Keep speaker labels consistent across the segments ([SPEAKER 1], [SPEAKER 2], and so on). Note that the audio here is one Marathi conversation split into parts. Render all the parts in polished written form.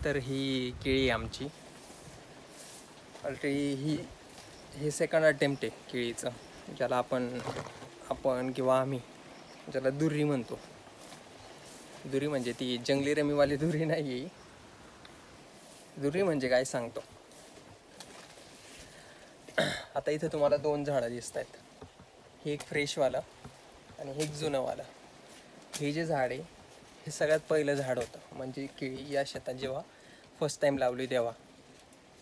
[SPEAKER 1] तर ही केळी आहे आमची. ऑलरेडी हे सेकंड अटेम्प्ट आहे केळीचं, ज्याला आपण किंवा आम्ही ज्याला दुर्री म्हणतो. दुर्री म्हणजे ती जंगली रमीवाली दुर्री नाही आहे. दुर्री म्हणजे काय सांगतो. आता इथं तुम्हाला 2 झाडं दिसत आहेत. हे एक फ्रेशवालं आणि हे एक जुनंवालं. हे जे झाड आहे हे सगळ्यात पहिलं झाड होतं, म्हणजे केळी या शेतात जेव्हा फर्स्ट टाईम लावली तेव्हा.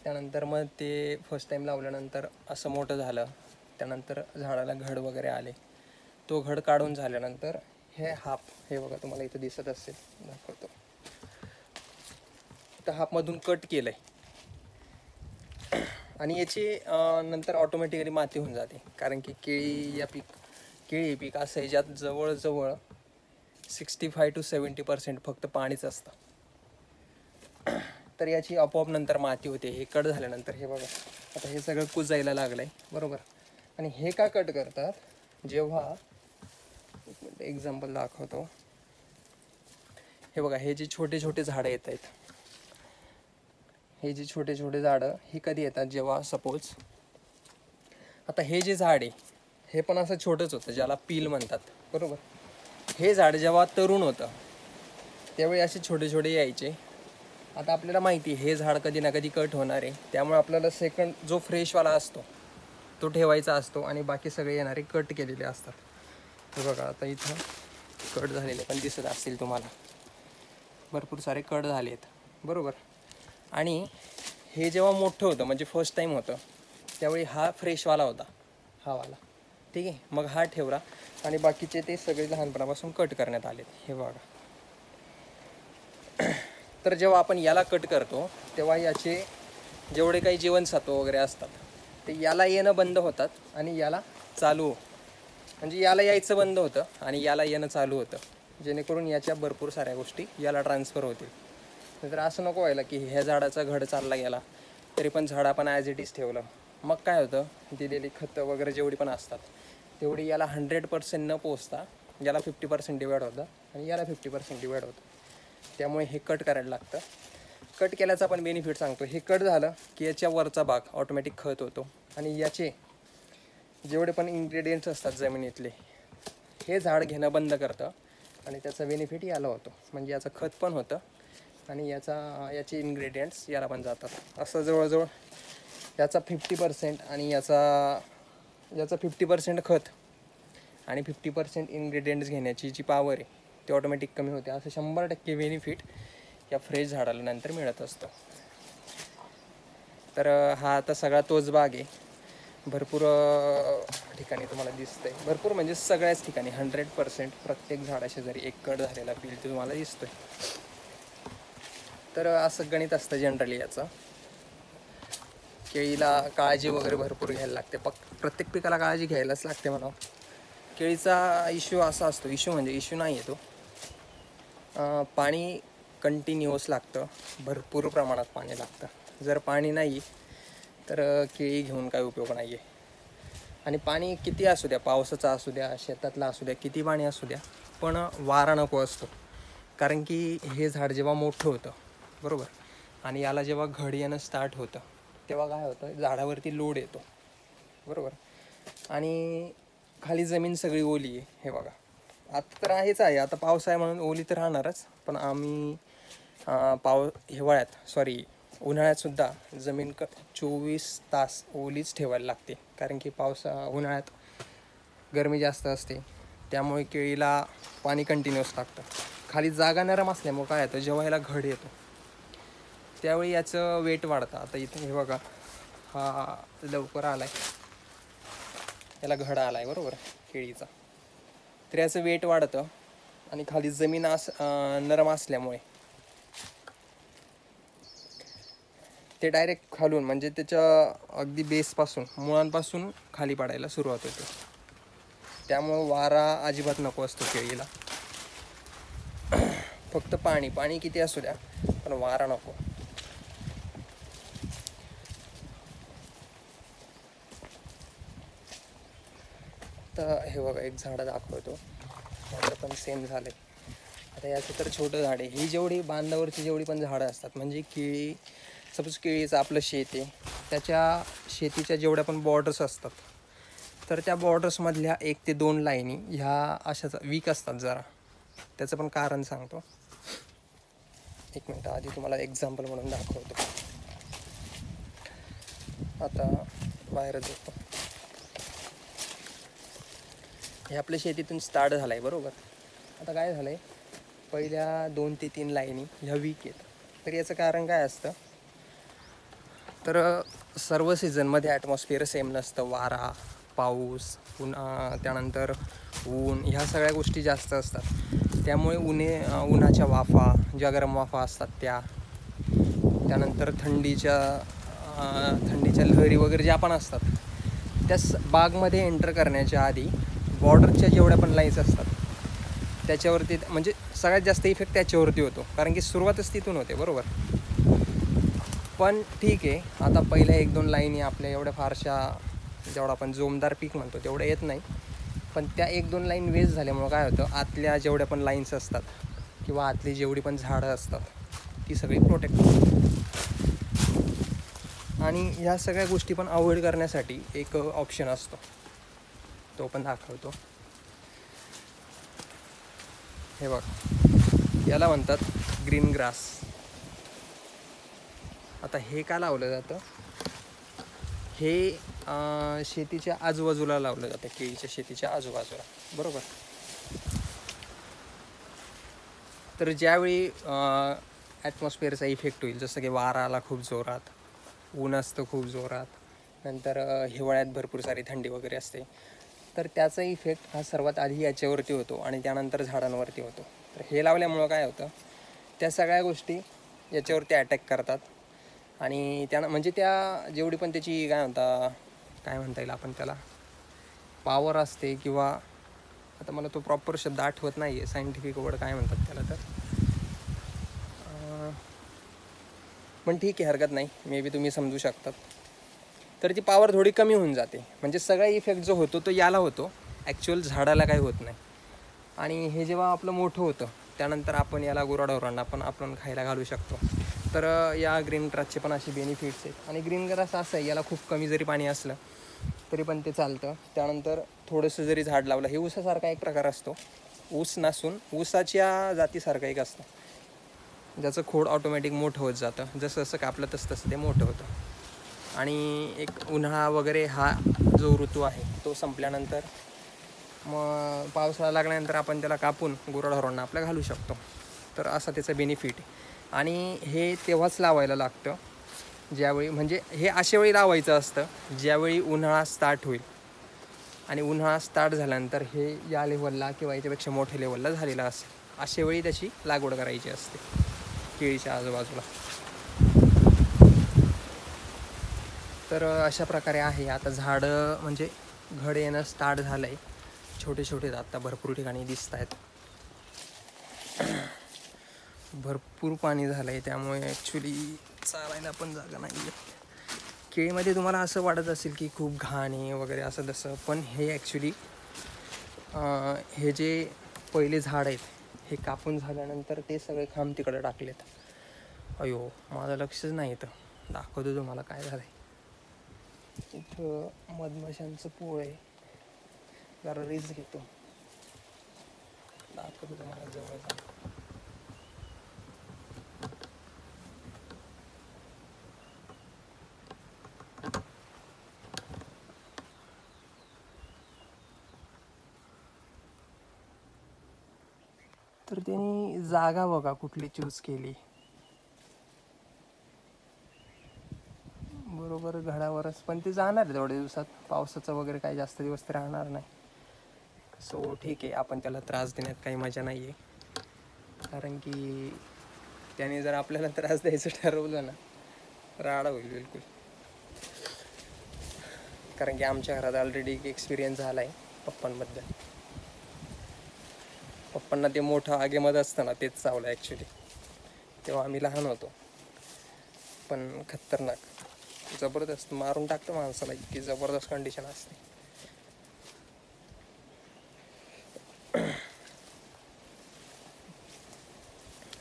[SPEAKER 1] त्यानंतर मग ते फर्स्ट टाईम लावल्यानंतर असं मोठं झालं. त्यानंतर झाडाला घड वगैरे आले. तो घड काढून झाल्यानंतर हे बघा तुम्हाला इथं दिसत असेल, दाखवतो. तर हाफमधून कट केलं आहे आणि याची नंतर ऑटोमॅटिकली माती होऊन जाते. कारण की केळी पीक असं आहे ज्यात जवळजवळ 65 to 70% फक्त पाणीच असतं. तर याची आपोआप नंतर माती होते. हे कट झाल्यानंतर हे बघा आता हे सगळं कुजायला लागलं आहे, बरोबर. आणि हे का कट करतात, जेव्हा एक्झाम्पल दाखवतो. हे बघा, हे जे छोटे छोटे झाडं येत आहेत, हे जे छोटे छोटे झाडं हे कधी येतात, जेव्हा सपोज आता हे जे झाड आहे हे पण असं छोटंच होतं, ज्याला पील म्हणतात, बरोबर. हे झाड जेव्हा तरुण होतं त्यावेळी असे छोटे छोटे यायचे. आता आपल्याला माहिती आहे हे झाड कधी ना कधी कट होणार आहे, त्यामुळे आपल्याला सेकंड जो फ्रेशवाला असतो तो ठेवायचा असतो आणि बाकी सगळे येणारे कट केलेले असतात. हे बघा आता इथं कट झालेले पण दिसत असतील तुम्हाला, भरपूर सारे कट झाले आहेत, बरोबर. आणि हे जेव्हा मोठं होतं म्हणजे फर्स्ट टाईम होतं त्यावेळी हा फ्रेशवाला होता, हा वाला, ठीक आहे. मग हा ठेवला आणि बाकीचे ते सगळे लहानपणापासून कट करण्यात आले. हे बघा. तर जेव्हा आपण याला कट करतो तेव्हा याचे जेवढे काही जीवनसत्व वगैरे असतात ते याला येणं बंद होतात आणि याला चालू, म्हणजे याला यायचं बंद होतं आणि याला येणं चालू होतं, जेणेकरून याच्या भरपूर साऱ्या गोष्टी याला ट्रान्सफर होतील. तर असं नको व्हायला की ह्या झाडाचा घड चालला गेला तरी पण झाड आपण ॲज इट इज ठेवलं. मग काय होतं, दिलेली खतं वगैरे जेवढी पण असतात तेवढी याला 100% न पोचता याला 50% डिवाइड होतं आणि याला 50% डिवाइड होतं. त्यामुळे हे कट करायला लागतं. कट केल्याचा पण बेनिफिट सांगतो. हे कट झालं की याच्या वरचा भाग ऑटोमॅटिक खत होतो आणि याचे जेवढे पण इन्ग्रेडियंट्स असतात जमिनीतले हे झाड घेणं बंद करतं आणि त्याचा बेनिफिट याला होतो. म्हणजे याचं खत पण होतं आणि याचे इन्ग्रेडियंट्स याला पण जातात. असं जवळजवळ याचा 50% आणि याचा 50% खत आणि 50% इन्ग्रेडियंट्स घेण्याची जी पॉवर आहे ती ऑटोमॅटिक कमी होते. असं 100% बेनिफिट या फ्रेश झाडाला नंतर मिळत असतं. तर हा आता सगळा तोच बाग आहे. भरपूर ठिकाणी तुम्हाला दिसतंय, भरपूर म्हणजे सगळ्याच ठिकाणी 100% प्रत्येक झाडाशी जरी एक कट झालेला फील ते तुम्हाला दिसतोय. तर असं गणित असतं जनरली याचं. केळीला काळजी वगैरे भरपूर घ्यायला लागते. प्रत्येक पिकाला काळजी घ्यायलाच लागते म्हणा. केळीचा इश्यू असा असतो, इश्यू नाही आहे तो, पाणी कंटिन्युअस लागतं, भरपूर प्रमाणात पाणी लागतं. जर पाणी नाही तर केळी घेऊन काय उपयोग नाही आहे. आणि पाणी किती असू द्या, पावसाचा असू द्या, शेतातला असू द्या, किती पाणी असू द्या, पण वारा नको असतो. कारण की हे झाड जेव्हा मोठं होतं, बरोबर, आणि याला जेव्हा घड येणं स्टार्ट होतं तेव्हा काय होतं, झाडावरती लोड येतो, बरोबर. आणि खाली जमीन सगळी ओली आहे. हे बघा आता तर आहेच आहे, आता पाऊस आहे म्हणून ओली तर राहणारच. पण आम्ही उन्हाळ्यातसुद्धा जमीन 24 तास ओलीच ठेवायला लागते. कारण की उन्हाळ्यात गरमी जास्त असते, त्यामुळे केळीला पाणी कंटिन्युअस लागतं. खाली जागा नरम असल्यामुळे काय होतं, जेव्हा याला घड येतो त्यावेळी याचं वेट वाढतं. आता इथे हे बघा, हा लवकर आला आहे, याला घड आला आहे, बरोबर, केळीचा. तर याचं वेट वाढतं आणि खाली जमीन नरम असल्यामुळे ते डायरेक्ट खालून म्हणजे त्याच्या अगदी बेसपासून, मुळांपासून खाली पडायला सुरुवात होते. त्यामुळं वारा अजिबात नको असतो केळीला. फक्त पाणी किती असू द्या पण वारा नको. तर हे बघा एक झाड दाखवतो, त्याचं पण सेम झालं. आता याचं तर छोटं झाड आहे. ही जेवढी बांधावरची जेवढी पण झाडं असतात, म्हणजे केळी, सपोज केळीचं आपलं शेत आहे, त्याच्या शेतीच्या जेवढ्या पण बॉर्डर्स असतात, तर त्या बॉर्डर्समधल्या 1 ते 2 लाईनी ह्या अशाच वीक असतात जरा. त्याचं पण कारण सांगतो. 1 मिनटं आधी तुम्हाला एक्झाम्पल म्हणून दाखवतो. आता बाहेरच येतो. हे आपल्या शेतीतून स्टार्ट झालं आहे बरोबर. आता काय झालं आहे, पहिल्या 2 ते 3 लाईनी ह्या वीक आहेत. तर याचं कारण काय असतं, तर सर्व सीझनमध्ये ॲटमॉस्फिअर सेम नसतं. वारा, पाऊस, त्यानंतर ऊन, ह्या सगळ्या गोष्टी जास्त असतात. त्यामुळे उन्हाच्या वाफा, ज्या गरम वाफा असतात त्यानंतर थंडीच्या लहरी वगैरे ज्या पण असतात, त्या बागमध्ये एंटर करण्याच्या आधी बॉर्डरच्या जेवढ्या पण लाईन्स असतात त्याच्यावरती, म्हणजे सगळ्यात जास्त इफेक्ट त्याच्यावरती होतो, कारण की सुरुवातच तिथून होते बरोबर. पण ठीक आहे, आता पहिल्या 1-2 लाईनी आपल्या एवढ्या फारशा, जेवढा आपण जोमदार पीक म्हणतो तेवढं येत नाही. पण त्या 1-2 लाईन वेस्ट झाल्यामुळं काय होतं, आतल्या जेवढ्या पण लाईन्स असतात किंवा आतली जेवढी पण झाडं असतात ती सगळी प्रोटेक्ट होतात. आणि ह्या सगळ्या गोष्टी पण अवॉइड करण्यासाठी एक ऑप्शन असतो, तो पण दाखवतो. हे बघ, याला म्हणतात ग्रीन ग्रास. आता हे का लावलं जातं, हे शेतीच्या आजूबाजूला लावलं जातं, केळीच्या शेतीच्या आजूबाजूला बरोबर. तर ज्यावेळी ॲटमॉस्फिअरचा इफेक्ट होईल, जसं की वारा आला खूप जोरात, ऊन असतं खूप जोरात, नंतर हिवाळ्यात भरपूर सारी थंडी वगैरे असते, तर त्याचा इफेक्ट हा सर्वात आधी याच्यावरती होतो आणि त्यानंतर झाडांवरती होतो. तर हे लावल्यामुळं काय होतं, त्या सगळ्या गोष्टी याच्यावरती अटॅक करतात आणि म्हणजे त्या जेवढी पण त्याची काय म्हणता येईल आपण त्याला, पॉवर असते, किंवा आता मला तो प्रॉपर शब्द आठवत नाही आहे, सायंटिफिक वर्ड काय म्हणतात त्याला, तर पण ठीक आहे, हरकत नाही, मे बी तुम्ही समजू शकतात. तर ती पॉवर थोडी कमी होऊन जाते, म्हणजे सगळा इफेक्ट जो होतो तो याला होतो, ॲक्च्युअल झाडाला काही होत नाही. आणि हे जेव्हा आपलं मोठं होतं त्यानंतर आपण याला गुराढोरांना पण आपण खायला घालू शकतो. तर या ग्रीन ग्रासचे पण असे बेनिफिट्स आहेत. आणि ग्रीन ग्रास असं आहे, याला खूप कमी जरी पाणी असलं तरी पण ते चालतं. त्यानंतर थोडंसं जरी झाड लावलं, हे ऊसासारखा एक प्रकार असतो, ऊस नसून ऊसाच्या जातीसारखं एक असतं, ज्याचं खोड ऑटोमॅटिक मोठं होत जातं, जसं जसं कापलं तसं ते मोठं होतं. आणि एक उन्हाळा वगैरे हा जो ऋतू आहे तो संपल्यानंतर मग पावसाळा लागल्यानंतर आपण त्याला कापून गुराढोरांना आपल्या घालू शकतो. तर असा त्याचा बेनिफिट आहे. आणि हे तेव्हाच लावायला लागतं ज्यावेळी, म्हणजे हे अशा वेळी लावायचं असतं ज्यावेळी उन्हाळा स्टार्ट होईल. आणि उन्हाळा स्टार्ट झाल्यानंतर हे या लेवलला किंवा याच्यापेक्षा मोठ्या लेवलला झालेला असेल, अशा वेळी त्याची लागवड करायची असते केळीच्या आजूबाजूला. तर अशा प्रकारे आहे. आता झाडं म्हणजे घड येणं स्टार्ट झालं आहे, छोटे छोटे आता भरपूर ठिकाणी दिसत आहेत. भरपूर पाणी झालं आहे, त्यामुळे ॲक्च्युली चालायला पण जागा नाही आहे. केळीमध्ये तुम्हाला असं वाटत असेल की खूप घाण आहे वगैरे असं तसं, पण हे ॲक्च्युली हे जे पहिले झाड आहेत हे कापून झाल्यानंतर ते सगळे खांब तिकडे टाकलेत. अयो, माझं लक्षच नाही येतं, दाखवतो तुम्हाला काय झालं आहे. इथं मधमाशांचं पोळ आहे, जरा रिस्क घेतो, दाखवतो तुम्हाला जवळ. तर त्यांनी जागा बघा कुठली चूज केली, बरोबर घडावरच. पण ते जाणार आहे थोड्या दिवसात, पावसाचं वगैरे काही जास्त दिवस ते राहणार नाही. सो ठीक आहे, आपण त्याला त्रास देण्यात काही मजा नाही आहे, कारण की त्याने जर आपल्याला त्रास द्यायचं ठरवलं ना राडा होईल बिलकुल. कारण की आमच्या घरात ऑलरेडी एक एक्सपिरियन्स झाला आहे पप्पांबद्दल. पप्पांना ते मोठं आगेमध्ये असतं ना तेच चावलं ॲक्च्युली. तेव्हा आम्ही लहान होतो, पण खतरनाक, जबरदस्त मारून टाकतं माणसाला, इतकी जबरदस्त कंडिशन असते.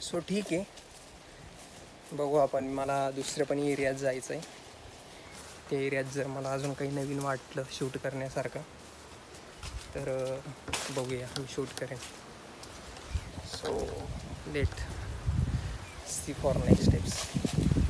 [SPEAKER 1] सो ठीक आहे, बघू आपण. मला दुसऱ्या पण एरियात जायचं आहे. त्या एरियात जर मला अजून काही नवीन वाटलं शूट करण्यासारखं तर बघूया, मी शूट करेन. So let see for next steps.